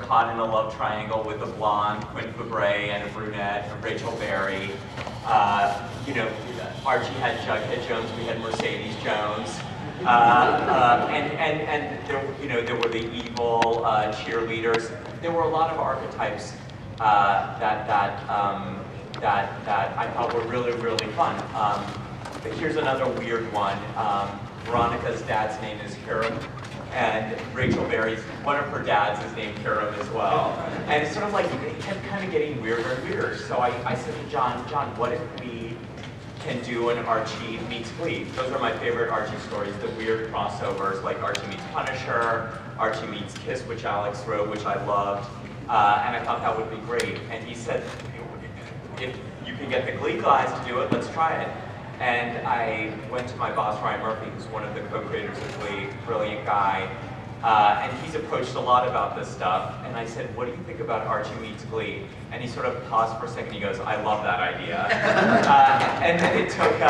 caught in a love triangle with a blonde, Quinn Fabray, and a brunette, Rachel Berry. You know, Archie had Jughead Jones, we had Mercedes Jones. And there, you know, there were the evil cheerleaders. There were a lot of archetypes that I thought were really, really fun. But here's another weird one. Veronica's dad's name is Hiram, and Rachel Berry's, one of her dads is named Hiram as well. And it's sort of like, it kept kind of getting weirder and weirder. So I said to John, what if we can do an Archie meets Glee? Those are my favorite Archie stories, the weird crossovers, like Archie meets Punisher, Archie meets Kiss, which Alex wrote, which I loved. And I thought that would be great. And he said, if you can get the Glee guys to do it, let's try it. And I went to my boss, Ryan Murphy, who's one of the co-creators of Glee, brilliant guy. And he's approached a lot about this stuff. And I said, what do you think about Archie meets Glee? And he sort of paused for a second. He goes, I love that idea. And then it took,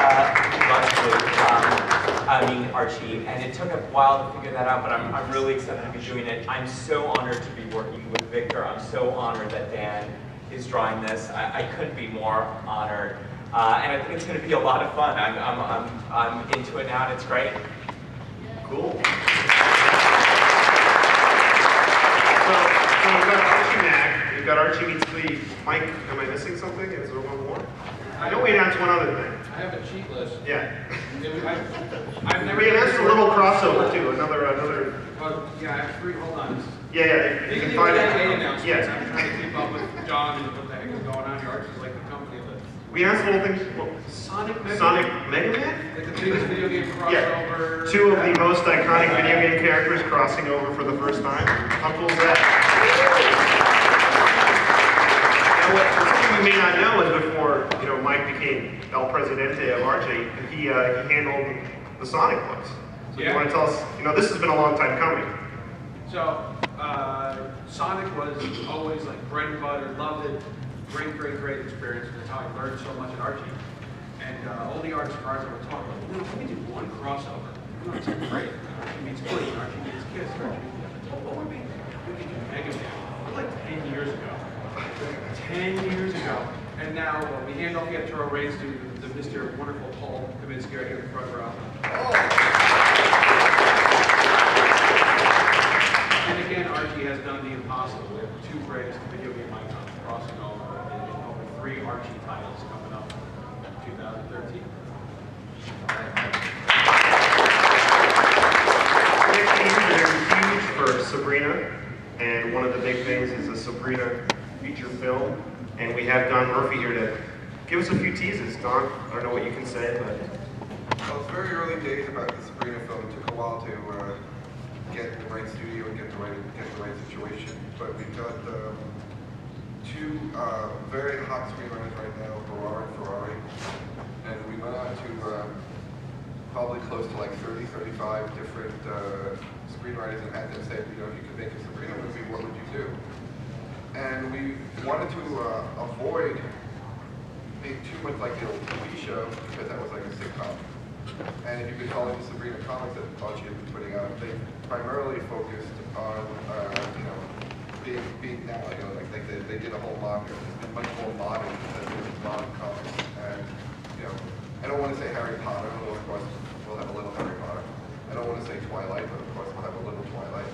Archie, and it took a while to figure that out, but I'm really excited to be doing it. I'm so honored to be working with Victor. I'm so honored that Dan is drawing this. I couldn't be more honored. And I think it's going to be a lot of fun. I'm into it now, and it's great. Cool. So we've got Archie Mac, we've got Archie meets Glee. Mike, am I missing something? Is there one more? I know we announced one other thing. I have a cheat list. Yeah. I've never. We announced a little crossover too. Another. Well, yeah, I have three. Hold on. Yeah. You can find it. Announcements. Yes. I'm trying to keep up with John and what the heck is going on here. Archie's like the company list. We announced little things. Sonic Mega Man? Like the biggest video game crossover. Yeah. Two of the most iconic video game characters crossing over for the first time. How cool is that? Now, something you may not know is before Mike became El Presidente of Archie, he handled the Sonic books. So you want to tell us, this has been a long time coming. So Sonic was always like bread and butter, loved it. Great experience. That's how I learned so much at Archie. And all the artists were talking about, can we do one crossover? It's great. Archie meets Glee, Archie meets Kiss, what would we do? We could do Mega Man. Like 10 years ago. 10 years ago. And now we hand off the editorial reins to the Mr. Wonderful Paul Kaminsky right here in the front row. And again, Archie has done the impossible. We have the two greatest video game icons crossing over. Three Archie titles coming up in 2013. Next year, they're huge for Sabrina, and one of the big things is a Sabrina feature film, and we have Don Murphy here to give us a few teases. Don, I don't know what you can say, but... Well, it's very early days about the Sabrina film. It took a while to get the right studio and get the right situation, but we've got two very hot screenwriters right now, Ferrari, and we went on to probably close to like 30, 35 different screenwriters and had them say, if you could make a Sabrina movie, what would you do? And we wanted to avoid being too much like the old TV show, because that was like a sitcom. And if you could follow the Sabrina comics that Archie had been putting out, they primarily focused on, being now, like they did a whole manga. It's been much more modern than it was modern comics. And, I don't want to say Harry Potter, although of course we'll have a little Harry Potter. I don't want to say Twilight, but of course we'll have a little Twilight.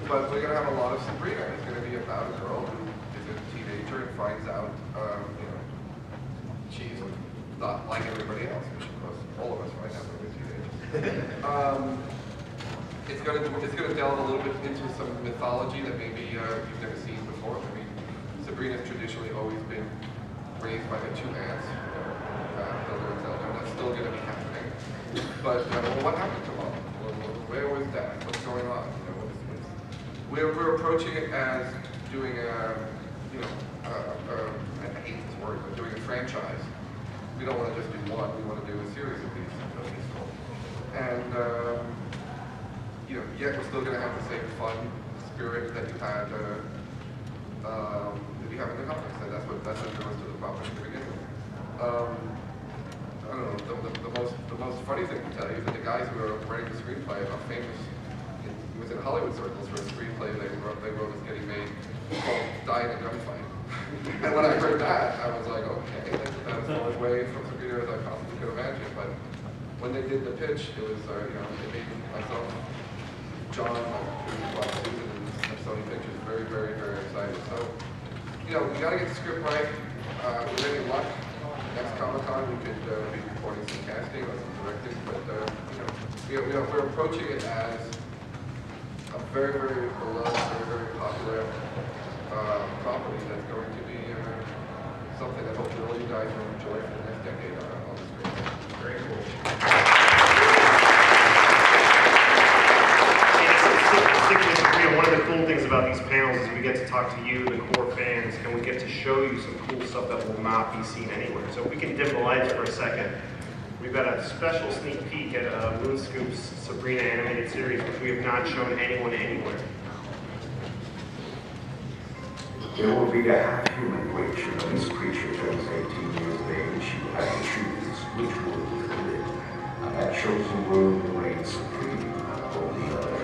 But we're going to have a lot of Sabrina. It's going to be about a girl who is a teenager and finds out, she's not like everybody else, which of course all of us right now are teenagers. It's going to delve a little bit into some mythology that maybe you've never seen before. I mean, Sabrina's traditionally always been raised by her two aunts, Hilda and Zelda, and that's still going to be happening. But what happened to Mom? Where was Dad? What's going on? We're approaching it as doing I hate this word, but doing a franchise. We don't want to just do one. We want to do a series of these films. And yet we're still going to have the same fun spirit that you had in the comics. And that's what drew us to the property to begin with. I don't know. The most funny thing to tell you is that the guys who are writing the screenplay are famous. It was in Hollywood circles for a screenplay they wrote was getting made die in a gunfight. And when I heard that, I was like, okay, that was the only way from Sabrina as I possibly could imagine. But when they did the pitch, it was, you know, it made myself, John, Susan, and Sony Pictures very, very, very excited. So, you know, we got to get the script right. With any luck, next Comic-Con we could be reporting some casting or some directing. But, you know, we're approaching it as a very, very beloved, very, very popular property that's going to be something that hopefully all you guys will enjoy for the next decade on the screen. Very cool. One of the cool things about these panels is we get to talk to you, the core fans, and we get to show you some cool stuff that will not be seen anywhere. So if we can dim the lights for a second, we've got a special sneak peek at Moonscoop's Sabrina animated series, which we have not shown anyone anywhere. There will be a half-human witch when this creature turns 18 years of age. She will have to choose which world to live in. And that chosen world will reign supreme over the other.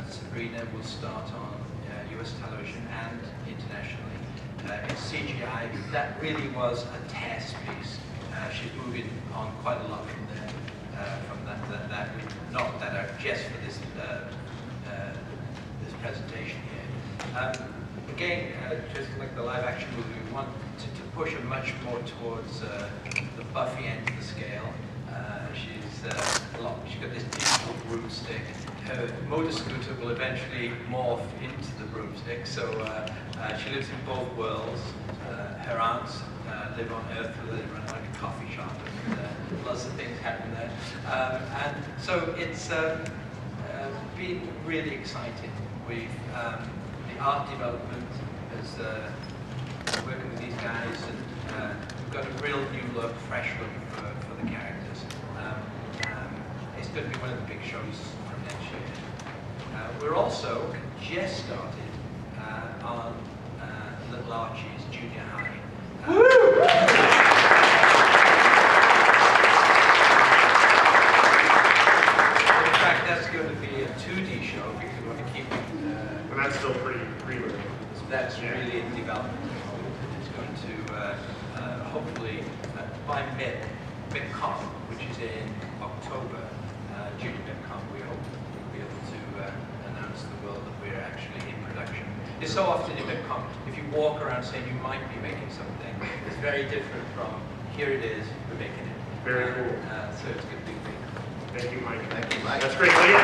Sabrina will start on US television and internationally. It's CGI. That really was a test piece. She's moving on quite a lot from there. From that we knocked that out just for this this presentation here. Again, just like the live action movie, we want to push her much more towards the Buffy end of the scale. She's got this digital broomstick. Her motor scooter will eventually morph into the broomstick, so she lives in both worlds. Her aunts live on Earth, where they run like a coffee shop, and lots of things happen there. And so it's been really exciting. We've the art development is working with these guys, and we've got a real new look, fresh look for the characters. It's going to be one of the big shows from next year. We're also just started on Little Archie's junior high. In fact, that's going to be a 2D show because we want to keep it. And that's still pretty real. That's really in development. It's going to hopefully by MidCon, which is in October, Junior MidCon, we hope we'll be able to announce to the world that we're actually in production. It's so often in MidCon, if you walk around saying you might be making something, it's very different from here it is, we're making it. Very cool. So it's going to be great. Thank you, Mike. Thank you, Mike. That's great. So yeah,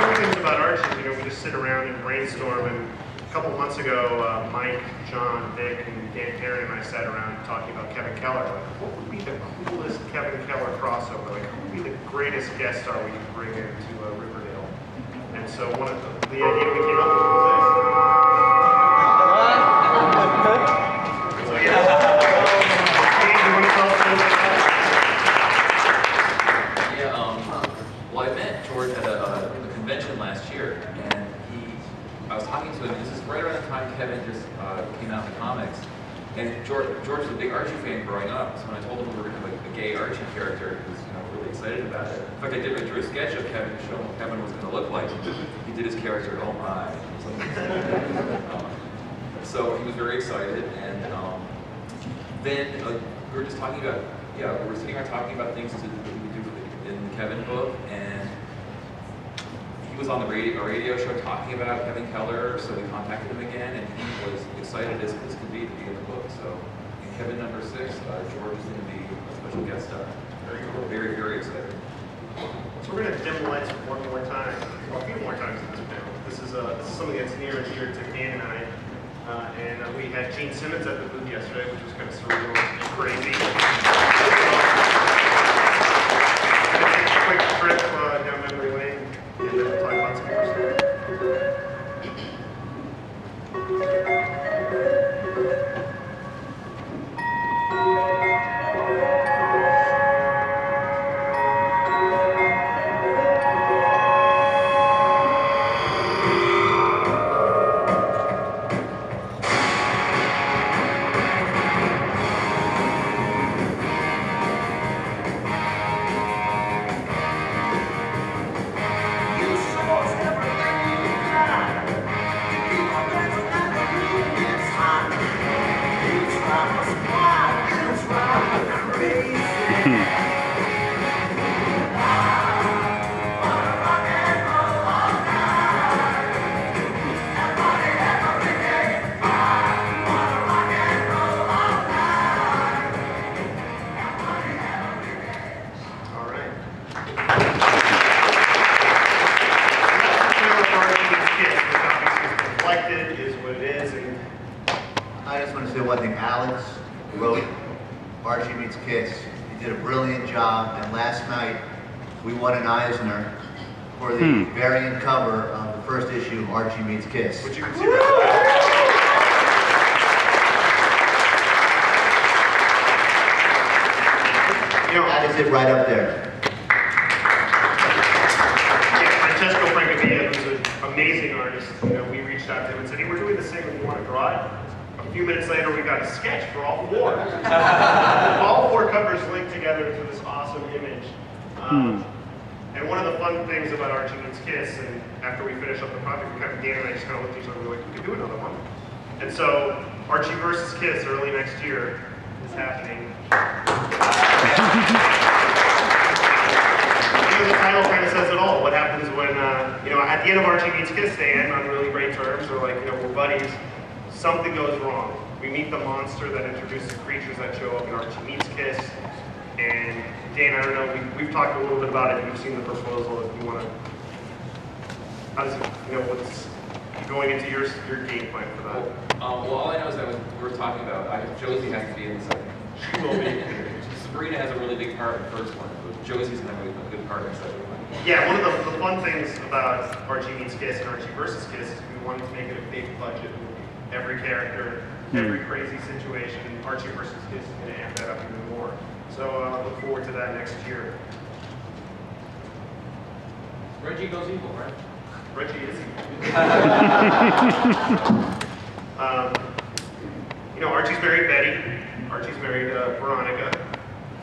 one of the things about Archie, we just sit around and brainstorm. And a couple months ago, Mike, John, Vic, and Dan Perrin and I sat around talking about Kevin Keller. Like, what would be the coolest Kevin Keller crossover? Like, who would be the greatest guest star we could bring into Riverdale? And so one of the idea we came up with was this. So yeah. Steve, you want to tell us a little bit about it? Well, I met George at a convention last year, and I was talking to him. This is right around the time Kevin just came out in the comics, and George was a big Archie fan growing up. So when I told him we were going to have a gay Archie character, he was really excited excited about it. In fact, I drew a sketch of Kevin to show him what Kevin was going to look like. He did his character, oh my. So he was very excited, and then we were just talking about, we were sitting around talking about things that we do in the Kevin book, and he was on a radio show talking about Kevin Keller, so we contacted him again, and he was excited as could be to be in the book. So in Kevin number 6, George is going to be a special guest star. We're very, very excited. So we're going to dim the lights one more time, well, a few more times in this panel. This is something that's near and dear to Dan and I. And we had Gene Simmons at the booth yesterday, which was kind of surreal and crazy. Quick trip down memory lane, and then we'll talk about some more stuff. I just want to say one thing. Alex wrote Archie Meets Kiss. He did a brilliant job, and last night we won an Eisner for the variant cover of the first issue of Archie Meets Kiss. Which you can see right there. That is it right up there. Yeah, Francesco Francavilla, who's an amazing artist, we reached out to him and said, hey, we're doing this thing, you want to draw it? A few minutes later, we got a sketch for all 4. All 4 covers linked together to this awesome image. And one of the fun things about Archie Meets Kiss, and after we finish up the project, Dan and I just kind of looked at each other and we were like, we could do another one. And so, Archie versus Kiss early next year is happening. The title kind of says it all. What happens when, at the end of Archie Meets Kiss, they end on really great terms, or like, we're buddies. Something goes wrong. We meet the monster that introduces creatures that show up in Archie Meets Kiss. And Dan, I don't know, we've talked a little bit about it. You've seen the proposal. If you want to, how does it, what's going into your game plan for that? Well, all I know is that we were talking about, Josie has to be in the second. She will be. Sabrina has a really big part in the first one, but Josie's going to have a good part in the second one. Yeah, one of the fun things about Archie Meets Kiss and Archie versus Kiss is we wanted to make it a big budget movie. Every character, every crazy situation, Archie versus Kiss is going to amp that up even more. So I look forward to that next year. Reggie goes evil, right? Reggie is evil. Archie's married Betty. Archie's married Veronica.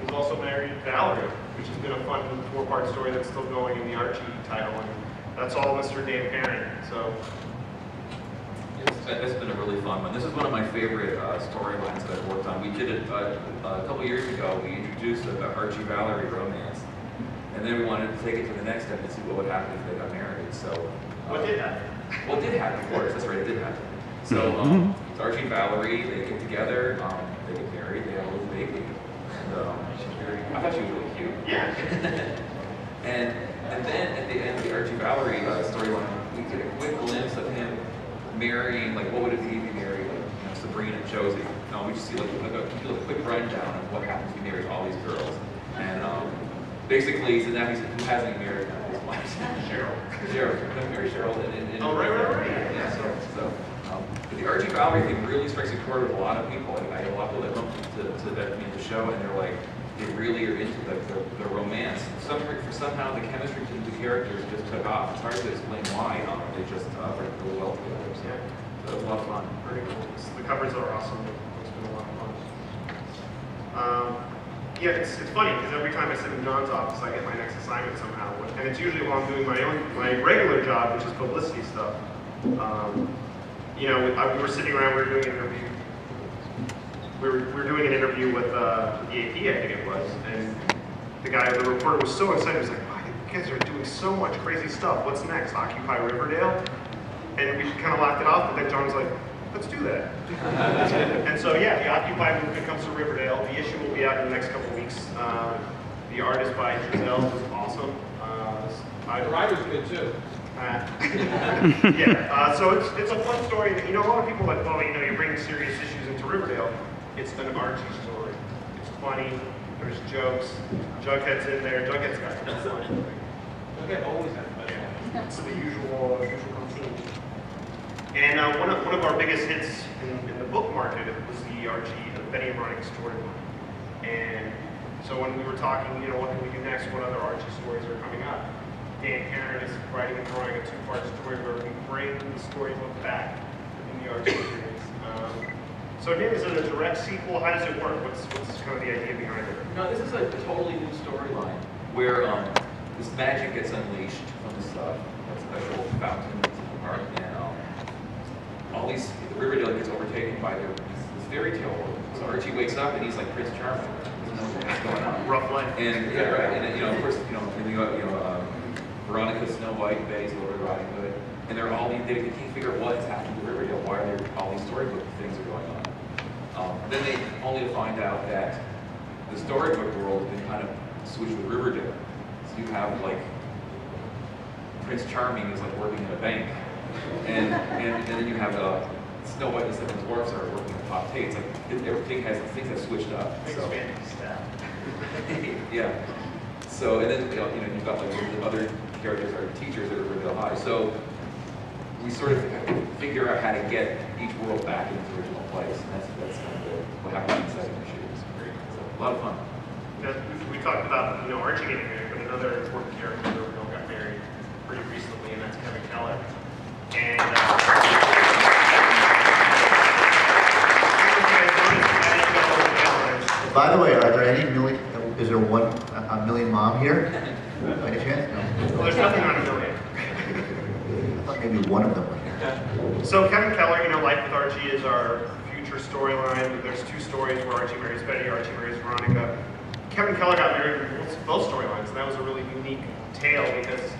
He's also married Valerie, which has been a fun 4-part story that's still going in the Archie title. And that's all Mr. Dan Parent. So. It's been a really fun one. This is one of my favorite storylines that I've worked on. We did it a couple years ago. We introduced the Archie-Valerie romance. And then we wanted to take it to the next step and see what would happen if they got married. So what did happen? Well, it did happen, of course. That's right, it did happen. So it's Archie and Valerie, they get together, they get married, they have a little baby. And I thought she was really cute. Yeah. and then at the end of the Archie-Valerie storyline, we get a quick glimpse of him marrying, like, what would it be if he married, Sabrina and Josie? We just see like a quick rundown of what happens if he marries all these girls. And basically, so now who hasn't married now? His wife, Cheryl. Cheryl, marry Cheryl. Right. Yeah. So but the Archie-Valerie thing really strikes a chord with a lot of people. I had a lot of people that come to the show, and they're like, they really are into the romance. Somehow the chemistry between the characters just took off. It's hard to explain why. They just work really well together. So it was a lot of fun. Pretty cool. The covers are awesome. It's been a lot of fun. Yeah, it's funny because every time I sit in John's office, I get my next assignment somehow, and it's usually while I'm doing my regular job, which is publicity stuff. You know, we were sitting around, we were doing an interview. We were doing an interview with the AP, I think it was, and the reporter was so excited. He was like, "Wow, you guys are doing so much crazy stuff. What's next? Occupy Riverdale?" And we kind of locked it off, but then John was like, "Let's do that." And so yeah, the Occupy movement comes to Riverdale. The issue will be out in the next couple of weeks. The art is by Giselle, was awesome. The writer's good too. Yeah, so it's a fun story. That, you know, a lot of people are like, well, you know, you're bringing serious issues into Riverdale. It's an Archie story. It's funny. There's jokes. Jughead's in there. Jughead's got no fun. Okay, always have fun. Yeah, it's the usual routine. And one of our biggest hits in the book market was the Archie, the Betty and Veronica storyline. And so when we were talking, you know, what can we do next? What other Archie stories are coming up? Dan Karen is writing and drawing a two-part story where we bring the storybook back in the Archie series. So Dan, is it a direct sequel? How does it work? What's kind of the idea behind it? No, this is a totally new storyline where this magic gets unleashed from this special fountain in the park, and all these Riverdale gets overtaken by this fairy tale world. So Archie wakes up and he's like Prince Charming. He doesn't know what's going on. Rough life. And yeah, right. And you know, of course, you know, Veronica, Snow White, Betty's Little Riding Hood, and they're all they can't figure out what has happened to Riverdale. Why are there all these storybook things are going on? Then they only to find out that the storybook world has been kind of switched with Riverdale. So you have like Prince Charming is like working in a bank, and then you have Snow White and the Seven Dwarfs are working at Pop Tate. It's like everything has things have switched up. So yeah. So and then you know you've got like the other characters are teachers at Riverdale High. So we sort of figure out how to get each world back in its original place, and that's kind of what happened in the second issue. It's great. So a lot of fun. We talked about, you know, Archie getting married, but another important character in Riverdale got married pretty recently, and that's Kevin Keller. And By the way, are there any million? Is there a million mom here? By any chance? No. well, there's nothing on a million. I thought maybe one of them was here. So Kevin Keller, you know, Life with Archie is our future storyline. There's two stories where Archie marries Betty, Archie marries Veronica. Kevin Keller got married in both storylines, and that was a really unique tale because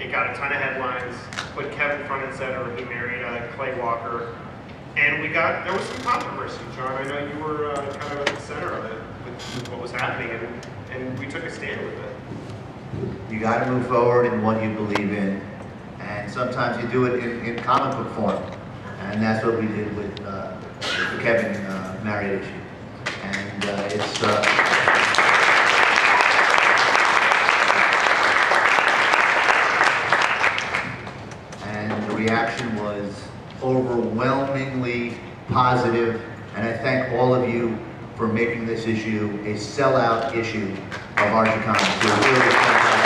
it got a ton of headlines, put Kevin front and center. He married Clay Walker, and there was some controversy, John. I know you were kind of at the center of it with what was happening, and we took a stand with it. You got to move forward in what you believe in, and sometimes you do it in comic book form, and that's what we did with the Kevin married issue, and and the reaction was overwhelmingly positive, and I thank all of you for making this issue a sellout issue of Archie Comics. It was really fantastic.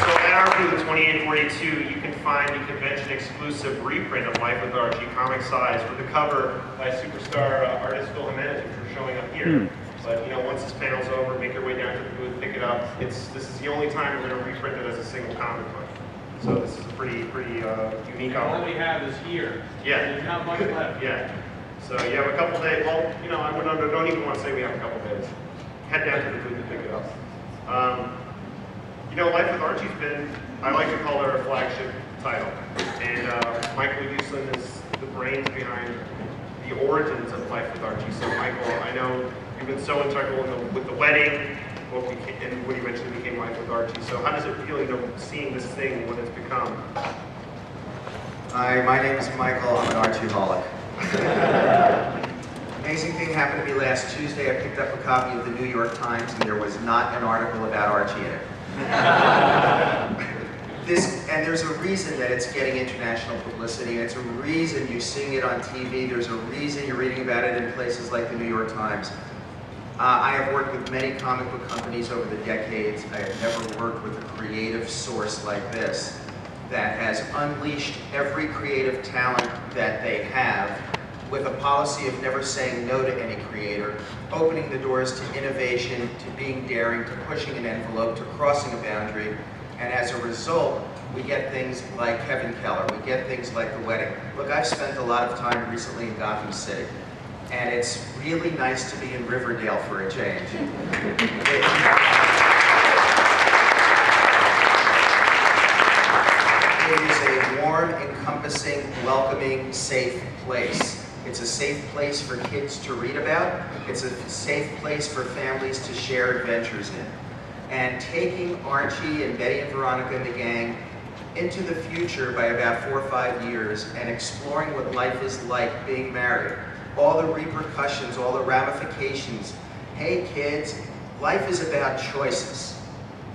So at our booth 2842, you can find the convention-exclusive reprint of Life with Archie, comic size, with a cover by superstar artist Phil Jimenez, which we're showing up here. But you know, once this panel's over, make your way down to the booth, pick it up. This is the only time we're going to reprint it as a single comic book. So this is a pretty unique All we opportunity. have is here. Yeah. There's not much left. Yeah. So you have a couple days. Well, you know, I don't even want to say we have a couple days. Head down to the booth and pick it up. You know, Life with Archie's been, I like to call it our flagship title. And Michael Uslan is the brains behind the origins of Life with Archie. So Michael, I know you've been so integral with the wedding, and what eventually became Life with Archie. So how does it feel, you know, seeing this thing, what it's become? Hi, my name is Michael. I'm an Archie-holic. Amazing thing happened to me last Tuesday. I picked up a copy of the New York Times, and there was not an article about Archie in it. And there's a reason that it's getting international publicity, and it's a reason you're seeing it on TV. There's a reason you're reading about it in places like the New York Times. I have worked with many comic book companies over the decades. I have never worked with a creative source like this that has unleashed every creative talent that they have with a policy of never saying no to any creator, opening the doors to innovation, to being daring, to pushing an envelope, to crossing a boundary. And as a result, we get things like Kevin Keller, we get things like The Wedding. Look, I've spent a lot of time recently in Gotham City, and it's really nice to be in Riverdale for a change. It is a warm, encompassing, welcoming, safe place. It's a safe place for kids to read about. It's a safe place for families to share adventures in. And taking Archie and Betty and Veronica and the gang into the future by about 4 or 5 years and exploring what life is like being married, all the repercussions, all the ramifications. Hey kids, life is about choices.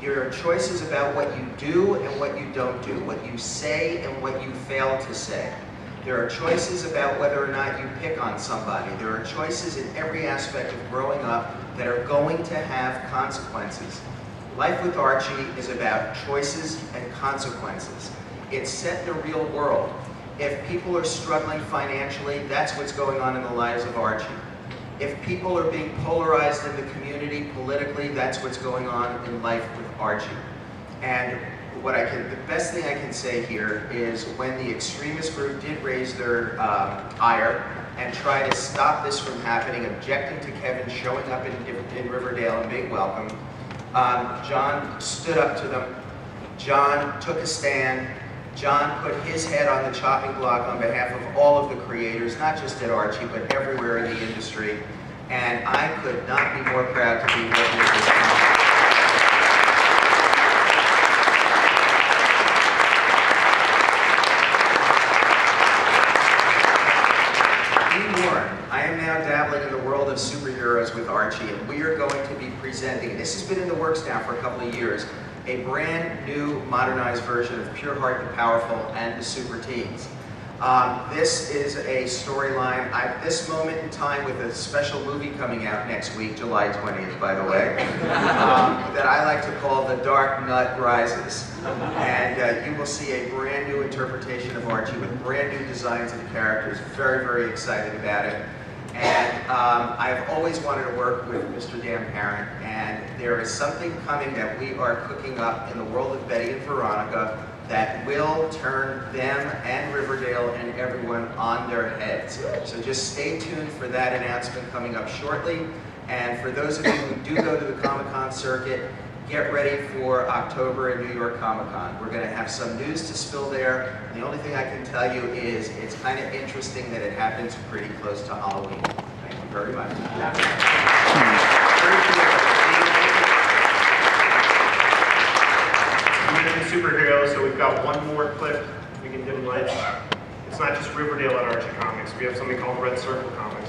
Your choices about what you do and what you don't do, what you say and what you fail to say. There are choices about whether or not you pick on somebody. There are choices in every aspect of growing up that are going to have consequences. Life with Archie is about choices and consequences. It's set in a real world. If people are struggling financially, that's what's going on in the lives of Archie. If people are being polarized in the community politically, that's what's going on in life with Archie. And the best thing I can say here is when the extremist group did raise their ire and try to stop this from happening, objecting to Kevin showing up in Riverdale and being welcome, John stood up to them. John took a stand. John put his head on the chopping block on behalf of all of the creators, not just at Archie, but everywhere in the industry. And I could not be more proud to be working with this company. Be warned, I am now dabbling in the world of superheroes with Archie, and we are going to be presenting, this has been in the works now for a couple of years, a brand new modernized version of Pure Heart the Powerful and the Super Teens. This is a storyline at this moment in time with a special movie coming out next week, July 20th, by the way, that I like to call The Dark Nut Rises. And you will see a brand new interpretation of Archie with brand new designs of the characters. Very, very excited about it. And I've always wanted to work with Mr. Dan Parent, and there is something coming that we are cooking up in the world of Betty and Veronica that will turn them and Riverdale and everyone on their heads. So just stay tuned for that announcement coming up shortly. And for those of you who do go to the Comic-Con circuit, get ready for October at New York Comic-Con. We're going to have some news to spill there. And the only thing I can tell you is it's kind of interesting that it happens pretty close to Halloween. Thank you very much. Superheroes, so we've got one more clip we can dim lights. It's not just Riverdale at Archie Comics. We have something called Red Circle Comics.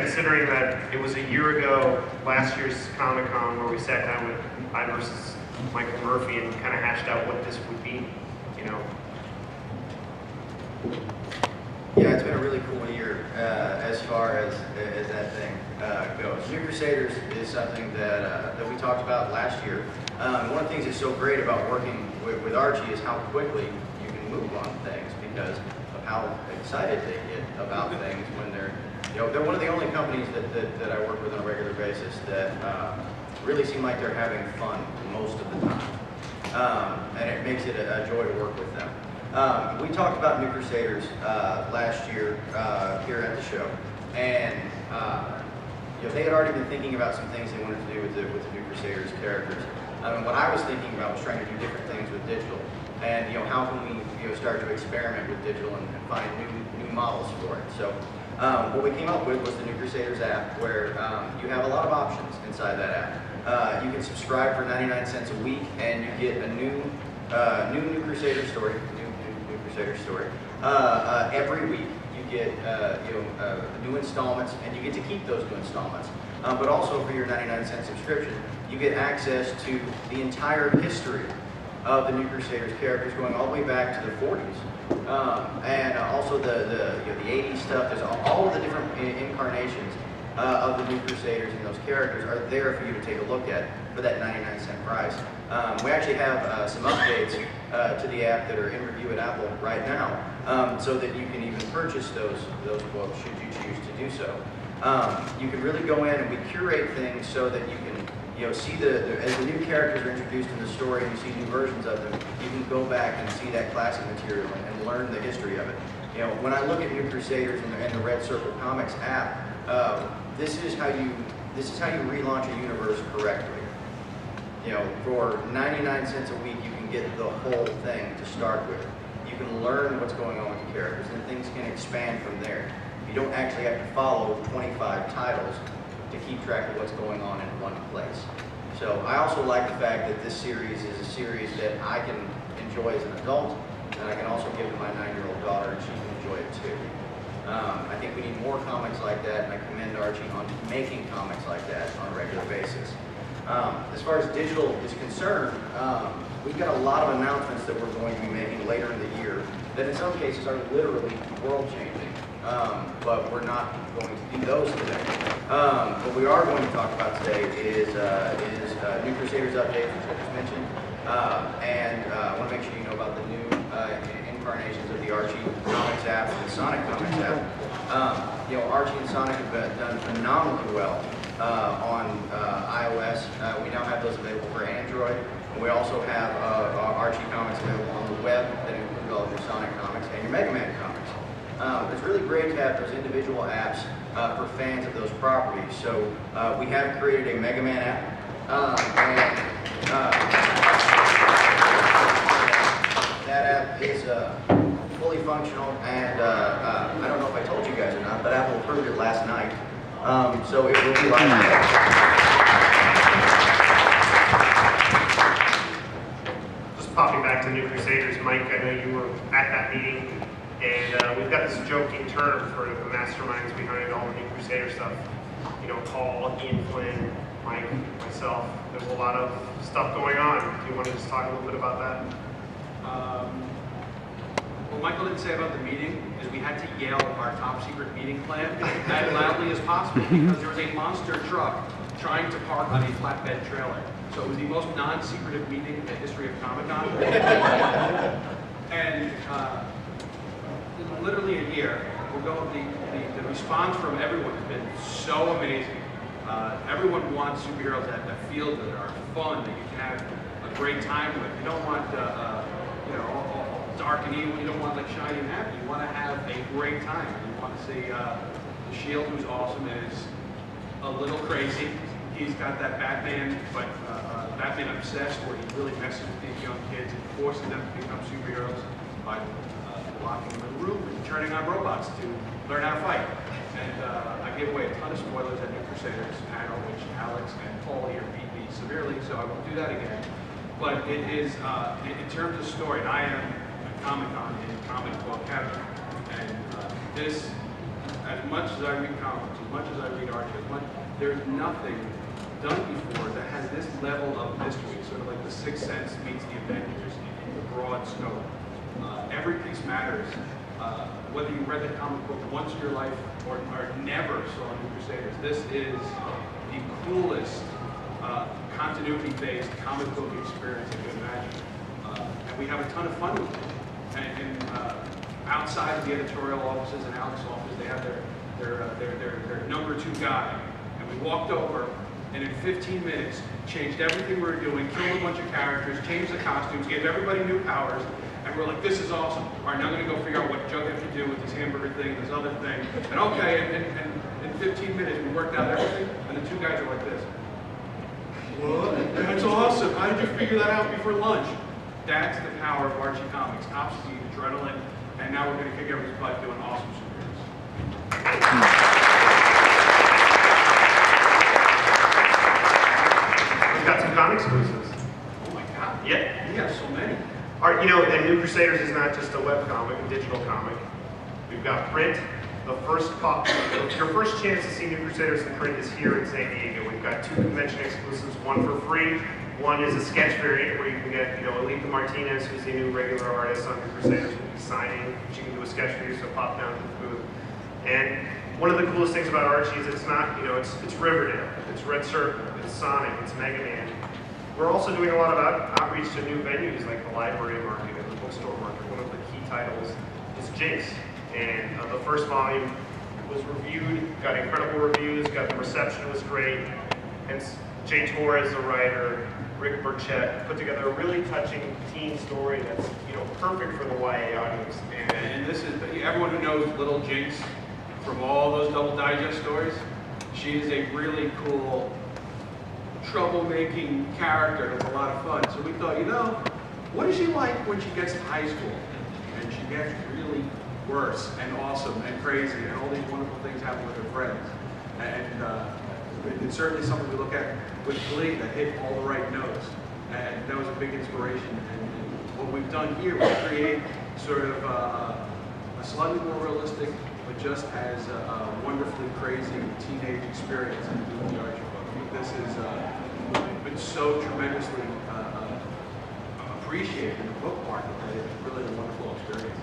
Considering that it was a year ago, last year's Comic-Con, where we sat down with I versus Michael Murphy and kind of hashed out what this would be, you know. Yeah, it's been a really cool year as far as that thing goes. New Crusaders is something that we talked about last year. One of the things that's so great about working with Archie is how quickly you can move on things, because how excited they get about things when they're one of the only companies that I work with on a regular basis that really seem like they're having fun most of the time. And it makes it a joy to work with them. We talked about New Crusaders last year here at the show, and they had already been thinking about some things they wanted to do with the New Crusaders characters. What I was thinking about was trying to do different things with digital, and how can we start to experiment with digital and find new models for it. So what we came up with was the New Crusaders app, where you have a lot of options inside that app. You can subscribe for 99 cents a week, and you get a new Crusader story, new Crusader story every week. You get new installments, and you get to keep those new installments. But also for your 99-cent subscription, you get access to the entire history of the New Crusaders characters, going all the way back to the 40s, and also the 80s stuff. There's all of the different incarnations of the New Crusaders, and those characters are there for you to take a look at for that 99-cent price. We actually have some updates to the app that are in review at Apple right now, so that you can even purchase those books should you choose to do so. You can really go in and we curate things so that you can see as the new characters are introduced in the story and you see new versions of them, you can go back and see that classic material and learn the history of it. When I look at New Crusaders and the Red Circle Comics app, this is how you relaunch a universe correctly. For 99 cents a week, you can get the whole thing to start with. You can learn what's going on with the characters, and things can expand from there. You don't actually have to follow 25 titles to keep track of what's going on in one place. So I also like the fact that this series is a series that I can enjoy as an adult, and I can also give to my 9-year-old daughter, and she can enjoy it too. I think we need more comics like that, and I commend Archie on making comics like that on a regular basis. As far as digital is concerned, we've got a lot of announcements that we're going to be making later in the year that in some cases are literally world-changing, but we're not going to do those today. What we are going to talk about today is New Crusaders updates, which I just mentioned, and I want to make sure you know about the new incarnations of the Archie Comics app and the Sonic Comics app. Archie and Sonic have done phenomenally well on iOS. We now have those available for Android. And we also have Archie comics available on the web that include all of your Sonic comics and your Mega Man comics. It's really great to have those individual apps for fans of those properties. So we have created a Mega Man app. That app is fully functional, and I don't know if I told you guys or not, but Apple approved it last night. So it will be live. Just popping back to New Crusaders, Mike, I know you were at that meeting, and we've got this joking term for the masterminds behind all the New Crusader stuff. Paul, Ian Flynn, Mike, myself. There's a lot of stuff going on. Do you want to just talk a little bit about that? What Michael didn't say about the meeting is we had to yell our top secret meeting plan as loudly as possible because there was a monster truck trying to park on a flatbed trailer. So it was the most non-secretive meeting in the history of Comic-Con. And literally a year, the response from everyone has been so amazing. Everyone wants superheroes that feel good, are fun, that you can have a great time with. You don't want all dark and evil. You don't want shiny and happy. You want to have a great time. You want to see the Shield, who's awesome, is a little crazy. He's got that Batman, but Batman obsessed, where he really messes with these young kids and forces them to become superheroes by locking them in a room and turning on robots to learn how to fight. And I gave away a ton of spoilers at New Crusaders panel, which Alex and Paul here beat me severely, so I won't do that again. But it is, in terms of story, and I am a Comic-Con in Comic Book Heaven, and this, as much as I read comics, as much as I read Archie, there's nothing done before that has this level of mystery, sort of like the Sixth Sense meets the Avengers in the broad scope. Every piece matters. Whether you read the comic book once in your life or never saw New Crusaders, this is the coolest continuity-based comic book experience you can imagine. And we have a ton of fun with it. And outside of the editorial offices and Alex's office, they have their number 2 guy. And we walked over, and in 15 minutes, changed everything we were doing, killed a bunch of characters, changed the costumes, gave everybody new powers, and we're like, this is awesome. All right, now I'm gonna go figure out what Jughead can do with this hamburger thing, this other thing. And okay, and in 15 minutes, we worked out everything, and the 2 guys are like this. What? That's awesome. How did you figure that out before lunch? That's the power of Archie Comics. Top speed, adrenaline, and now we're going to kick everybody's butt doing awesome superheroes. We've got some comic exclusives. Oh my God. Yeah. We have so many. You know, and New Crusaders is not just a web comic, a digital comic. We've got print. Your first chance to see New Crusaders in print is here in San Diego. We've got 2 convention exclusives, one for free. One is a sketch variant where you can get, Alita Martinez, who's the new regular artist on New Crusaders, will be signing. She can do a sketch for you, so pop down to the booth. And one of the coolest things about Archie is it's not, it's Riverdale, it's Red Circle, it's Sonic, it's Mega Man. We're also doing a lot of outreach to new venues like the library market and the bookstore market. One of the key titles is Jinx. And the first volume was reviewed, got incredible reviews, the reception was great. And Jay Torres, the writer, Rick Burchett, put together a really touching teen story that's, perfect for the YA audience. And this is, everyone who knows Little Jinx from all those Double Digest stories, she is a really cool, troublemaking character that's a lot of fun. So we thought, what is she like when she gets to high school? And she gets really worse and awesome and crazy, and all these wonderful things happen with her friends. And it's certainly something we look at with Glee that hit all the right notes. And that was a big inspiration. And what we've done here was create sort of a slightly more realistic, but just as a wonderfully crazy teenage experience in the Archie book. This is been so tremendously appreciated in the book market that it's really a wonderful experience.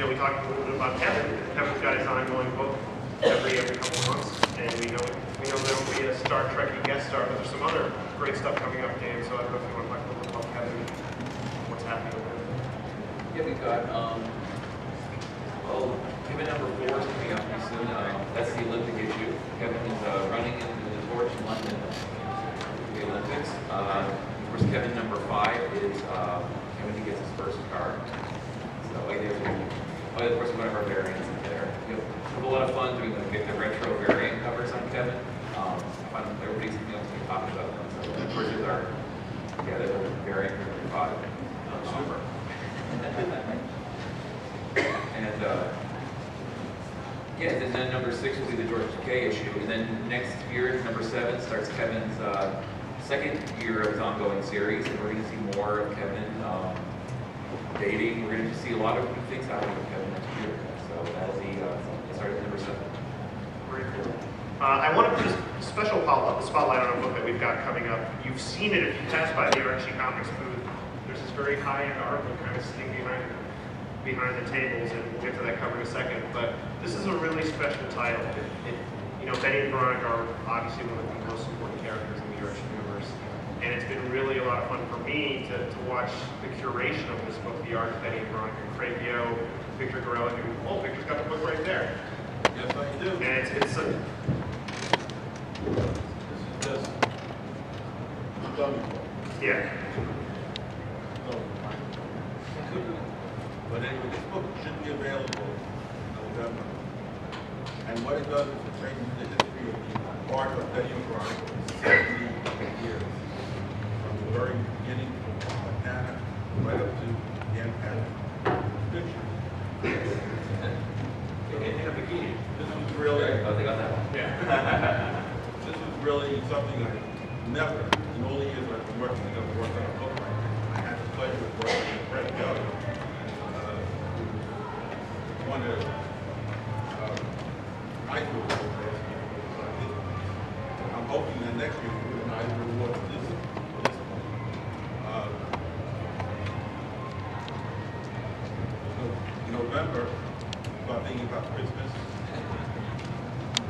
We talked a little bit about Kevin. Kevin's got his ongoing book every couple of months, and we know there'll be a Star Trek guest star, but there's some other great stuff coming up, Dan. So I don't know if you want to talk a little bit about Kevin, what's happening with him. Yeah, we've got, Kevin number 4 is coming out pretty soon. That's the Olympic issue. Kevin is running in the torch in London for the Olympics. Of course, Kevin number 5 is Kevin who gets his first car. So of course, one of our variants in there. We have a lot of fun doing the retro variant covers on Kevin. Everybody's talking about them. So of course, there's our the variant number 5. Super. And and then number 6 will be the George Takei issue, and then next year, number 7 starts Kevin's second year of his ongoing series, and we're going to see more of Kevin dating. We're going to see a lot of new things happening with Kevin next year. So that'll be starting at number 7. Very cool. I want to put a special spotlight on a book that we've got coming up. You've seen it if you pass by the Archie Comics booth. There's this very high-end art book kind of sitting behind the tables, and we'll get to that cover in a second. But this is a really special title. Betty and Veronica are obviously one of the most important characters in the Archie universe, and it's been really a lot of fun for me to watch the curation of this book, the art of Betty and Veronica. Craig Yo, Victor Gorella, Victor's got the book right there. Yes, I do. And it's a... This is just dummy book. Yeah. So, but anyway, this book should be available in November. And what it does is it traces the history of the art of Betty and Veronica for 70 years. From the very beginning of Montana right up to the end fiction. In a bikini. This was really, they got that one. Yeah. this was really something I never, in all the years I've been working on a book like this, I had the pleasure of working with Craig Young. One of I do it. I'm hoping that next year we and I will award this November, about Christmas.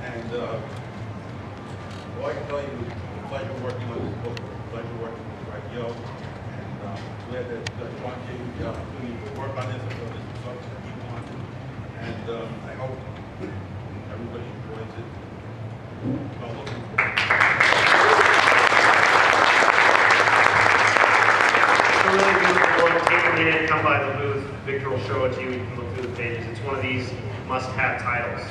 And all I can tell you is a pleasure working on this book, a pleasure working with Craig Yo. And glad that Juan gave me the opportunity to work on this and for this result to keep on. And I hope everybody enjoys it. I'm looking forward. It's a really beautiful book. Take a minute, come by the booth. Victor will show it to you. You can look through the pages. It's one of these must-have titles.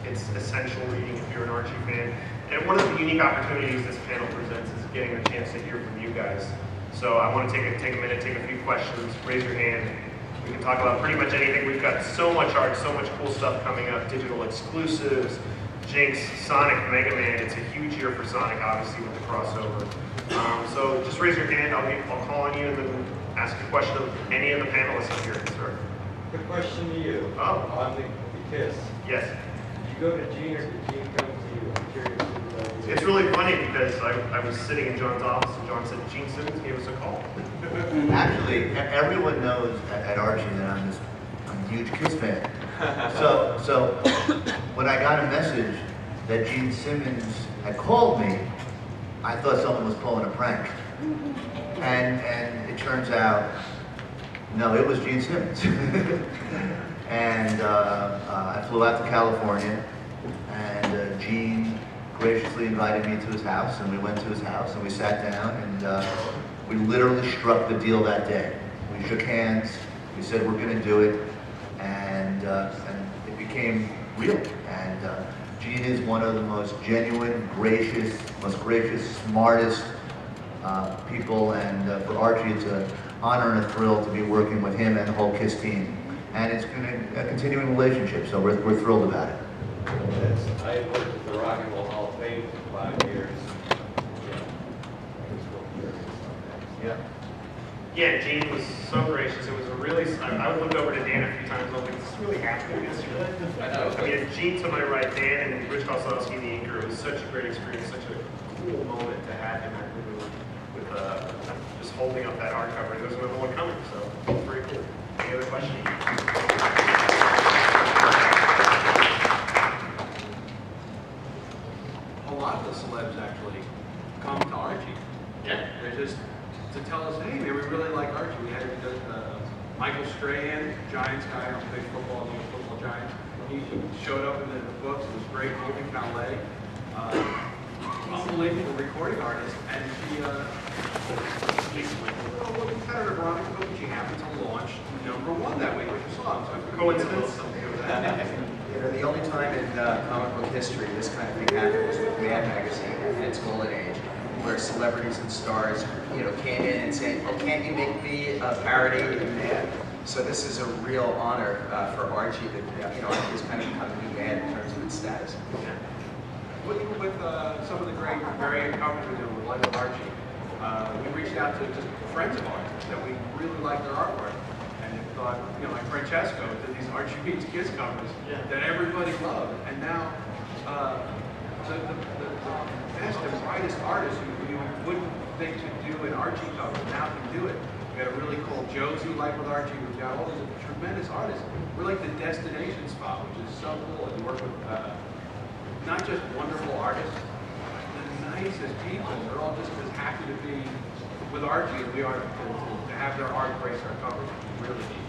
It's essential reading if you're an Archie fan. And one of the unique opportunities this panel presents is getting a chance to hear from you guys. So I want to take a minute, take a few questions, raise your hand. We can talk about pretty much anything. We've got so much art, so much cool stuff coming up, digital exclusives, Jinx, Sonic, Mega Man. It's a huge year for Sonic, obviously, with the crossover. So just raise your hand, I'll call on you and then ask a question of any of the panelists up here, sir. Quick question to you. Oh. On the KISS. Yes. Did you go to Gene or did Gene come to you? I'm curious. It's really funny because I was sitting in John's office and John said, Gene Simmons gave us a call. Actually, everyone knows at Archie that I'm a huge Kiss fan. So when I got a message that Gene Simmons had called me, I thought someone was pulling a prank. And it turns out, no, it was Gene Simmons. And I flew out to California, and Gene graciously invited me to his house, and we went to his house, and we sat down, and we literally struck the deal that day. We shook hands, we said we're going to do it, and it became real. And Gene is one of the most genuine, most gracious, smartest people, and for Archie, it's an honor and a thrill to be working with him and the whole KISS team. And it's been a continuing relationship, so we're thrilled about it. Yes, I worked with the Rock and Roll Hall of Fame for 5 years. Yeah. Yeah, Gene was so gracious. It was a really, I looked over to Dan a few times and I was like, is this really happening yesterday? I know. I mean, Gene to my right, Dan, and Rich Kosowski, the inker. It was such a great experience, such a cool moment to have him at the booth with just holding up that art cover. There's another one coming, so it's pretty cool. Any other questions? A lot of the celebs actually come to Archie. Yeah. They're just to tell us, hey, man, we really like Archie. We had Michael Strahan, Giants guy on big football, New York Football Giants. He showed up in the books. It was great. Moving Calais, unbelievable recording artist, and he well, competitor Veronica Kovici happened to launch #1 that week with her song. So Coincidence? Something to that. You know, the only time in comic book history this kind of thing happened was with Mad Magazine in its golden age, where celebrities and stars, you know, came in and said, "Oh, can't you make me a parody of Mad?" So this is a real honor for Archie that, you know, Archie has kind of become new Mad in terms of its status. With some of the great variant covers we're doing with Life of Archie, we reached out to just friends of ours that we really liked their artwork, and thought, you know, like Francesco did these Archie Meets Kiss covers that everybody loved, and now the best and brightest artists who you wouldn't think could do an Archie cover now can do it. We got a really cool Joe's Who Like with Archie. We've got all these tremendous artists. We're like the destination spot, which is so cool, and work with not just wonderful artists, the nicest people. They're all just as happy to be with Archie as we are to have their art grace our covers. Really neat.